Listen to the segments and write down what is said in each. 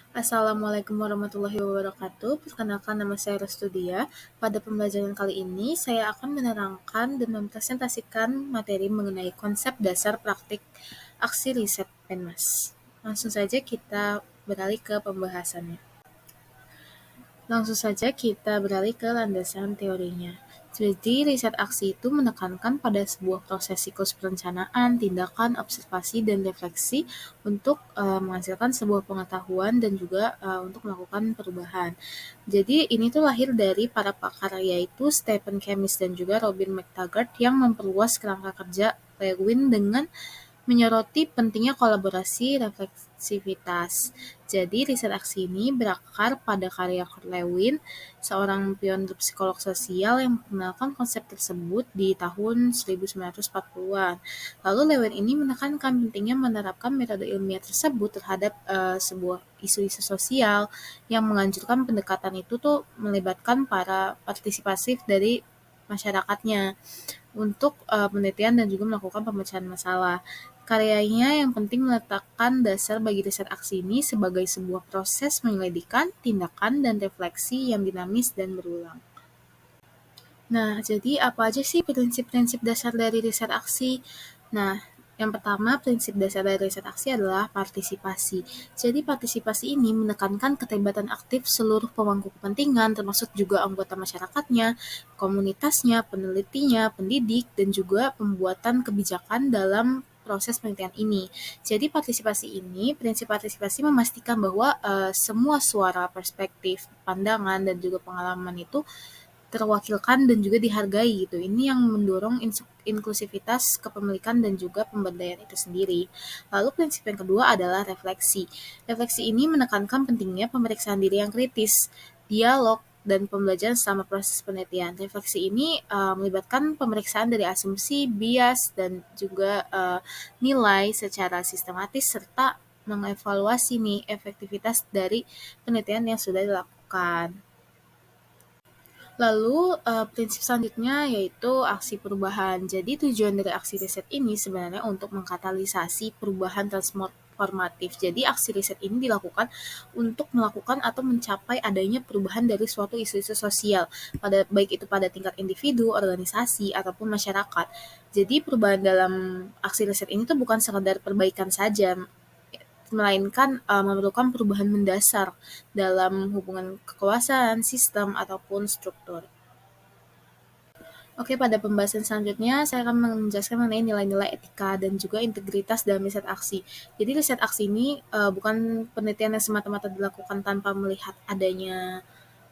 Assalamualaikum warahmatullahi wabarakatuh. Perkenalkan nama saya Restudia. Pada pembelajaran kali ini, saya akan menerangkan dan mempresentasikan materi mengenai konsep dasar praktik aksi riset Penmas. Langsung saja kita beralih ke pembahasannya. Langsung saja kita beralih ke landasan teorinya. Jadi, riset aksi itu menekankan pada sebuah proses siklus perencanaan, tindakan, observasi, dan refleksi untuk menghasilkan sebuah pengetahuan dan juga untuk melakukan perubahan. Jadi, ini tuh lahir dari para pakar yaitu Stephen Kemmis dan juga Robin McTaggart yang memperluas kerangka kerja Lewin dengan menyoroti pentingnya kolaborasi refleksivitas. Jadi, riset aksi ini berakar pada karya Kurt Lewin, seorang pionir psikolog sosial yang memperkenalkan konsep tersebut di tahun 1940-an. Lalu Lewin ini menekankan pentingnya menerapkan metode ilmiah tersebut terhadap sebuah isu-isu sosial yang menganjurkan pendekatan itu tuh melibatkan para partisipasif dari masyarakatnya untuk penelitian dan juga melakukan pemecahan masalah. Karyanya yang penting meletakkan dasar bagi riset aksi ini sebagai sebuah proses penyelidikan, tindakan, dan refleksi yang dinamis dan berulang. Nah, jadi apa aja sih prinsip-prinsip dasar dari riset aksi? Nah, yang pertama, prinsip dasar dari riset aksi adalah partisipasi. Jadi, partisipasi ini menekankan keterlibatan aktif seluruh pemangku kepentingan, termasuk juga anggota masyarakatnya, komunitasnya, penelitinya, pendidik, dan juga pembuatan kebijakan dalam proses penelitian ini. Jadi, prinsip partisipasi memastikan bahwa semua suara, perspektif, pandangan, dan juga pengalaman itu terwakilkan dan juga dihargai gitu. Ini yang mendorong inklusivitas kepemilikan dan juga pemberdayaan itu sendiri. Lalu prinsip yang kedua adalah refleksi. Refleksi ini menekankan pentingnya pemeriksaan diri yang kritis, dialog, dan pembelajaran selama proses penelitian. Refleksi ini melibatkan pemeriksaan dari asumsi, bias, dan juga nilai secara sistematis serta mengevaluasi nih efektivitas dari penelitian yang sudah dilakukan. Lalu prinsip selanjutnya yaitu aksi perubahan. Jadi tujuan dari aksi riset ini sebenarnya untuk mengkatalisasi perubahan transformatif. Jadi aksi riset ini dilakukan untuk melakukan atau mencapai adanya perubahan dari suatu isu-isu sosial, baik itu pada tingkat individu, organisasi, ataupun masyarakat. Jadi perubahan dalam aksi riset ini tuh bukan sekadar perbaikan saja, melainkan memerlukan perubahan mendasar dalam hubungan kekuasaan, sistem, ataupun struktur. Oke, pada pembahasan selanjutnya saya akan menjelaskan mengenai nilai-nilai etika dan juga integritas dalam riset aksi. Jadi riset aksi ini bukan penelitian yang semata-mata dilakukan tanpa melihat adanya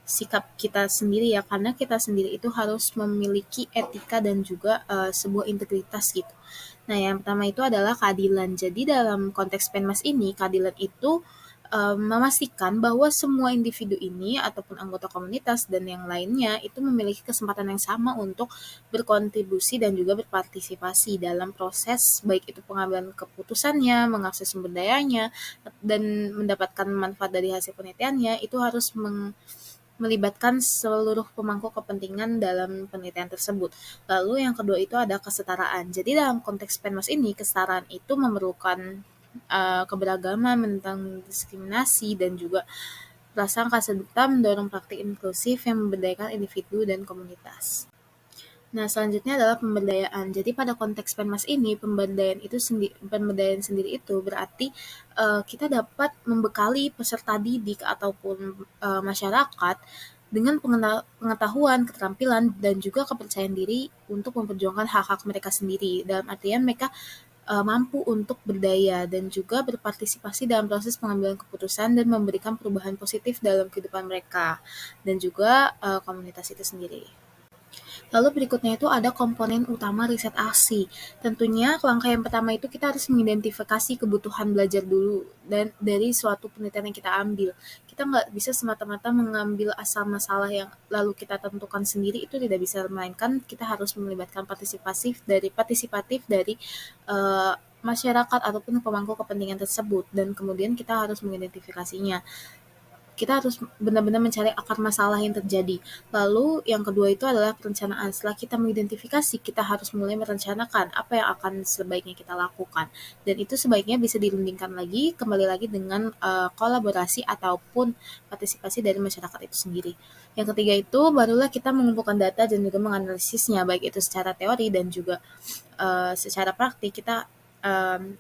sikap kita sendiri ya, karena kita sendiri itu harus memiliki etika dan juga sebuah integritas gitu. Nah, yang pertama itu adalah keadilan. Jadi dalam konteks Penmas ini, keadilan itu memastikan bahwa semua individu ini ataupun anggota komunitas dan yang lainnya itu memiliki kesempatan yang sama untuk berkontribusi dan juga berpartisipasi dalam proses baik itu pengambilan keputusannya, mengakses sumber dayanya, dan mendapatkan manfaat dari hasil penelitiannya itu harus melibatkan seluruh pemangku kepentingan dalam penelitian tersebut. Lalu yang kedua itu ada kesetaraan. Jadi dalam konteks Penmas ini, kesetaraan itu memerlukan keberagaman, tentang diskriminasi, dan juga prasangka serta mendorong praktik inklusif yang memberdayakan individu dan komunitas. Nah, selanjutnya adalah pemberdayaan. Jadi pada konteks Penmas ini, pemberdayaan sendiri itu berarti kita dapat membekali peserta didik ataupun masyarakat dengan pengetahuan, keterampilan, dan juga kepercayaan diri untuk memperjuangkan hak-hak mereka sendiri. Dalam artian mereka mampu untuk berdaya dan juga berpartisipasi dalam proses pengambilan keputusan dan memberikan perubahan positif dalam kehidupan mereka dan juga komunitas itu sendiri. Lalu berikutnya itu ada komponen utama riset aksi. Tentunya langkah yang pertama itu kita harus mengidentifikasi kebutuhan belajar dulu dan dari suatu penelitian yang kita ambil. Kita nggak bisa semata-mata mengambil asal masalah yang lalu kita tentukan sendiri, itu tidak bisa, melainkan kita harus melibatkan partisipatif dari masyarakat ataupun pemangku kepentingan tersebut dan kemudian kita harus mengidentifikasinya. kita harus benar-benar mencari akar masalah yang terjadi. Lalu yang kedua itu adalah perencanaan. Setelah kita mengidentifikasi, kita harus mulai merencanakan apa yang akan sebaiknya kita lakukan. Dan itu sebaiknya bisa dirundingkan lagi, kembali lagi dengan kolaborasi ataupun partisipasi dari masyarakat itu sendiri. Yang ketiga itu barulah kita mengumpulkan data dan juga menganalisisnya, baik itu secara teori dan juga secara praktik. Kita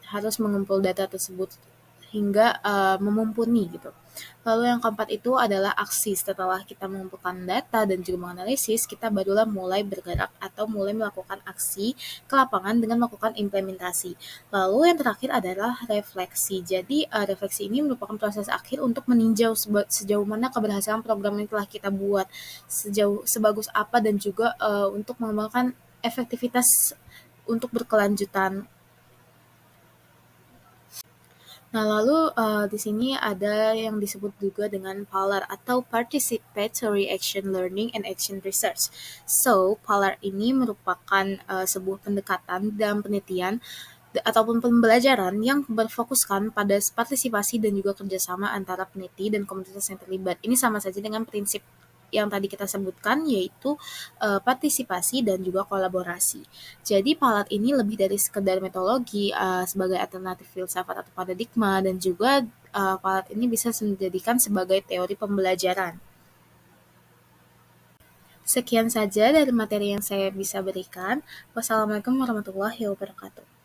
harus mengumpul data tersebut hingga memumpuni gitu. Lalu yang keempat itu adalah aksi. Setelah kita mengumpulkan data dan juga menganalisis, kita barulah mulai bergerak atau mulai melakukan aksi ke lapangan dengan melakukan implementasi. Lalu yang terakhir adalah refleksi. Jadi refleksi ini merupakan proses akhir untuk meninjau sejauh mana keberhasilan program yang telah kita buat, sebagus apa, dan juga untuk mengembangkan efektivitas untuk berkelanjutan. Nah, lalu di sini ada yang disebut juga dengan PALAR atau Participatory Action Learning and Action Research. So, PALAR ini merupakan sebuah pendekatan dalam penelitian ataupun pembelajaran yang berfokuskan pada partisipasi dan juga kerjasama antara peneliti dan komunitas yang terlibat. Ini sama saja dengan prinsip yang tadi kita sebutkan, yaitu partisipasi dan juga kolaborasi. Jadi PALAT ini lebih dari sekedar metodologi sebagai alternatif filsafat atau paradigma, dan juga PALAT ini bisa dijadikan sebagai teori pembelajaran. Sekian saja dari materi yang saya bisa berikan. Wassalamualaikum warahmatullahi wabarakatuh.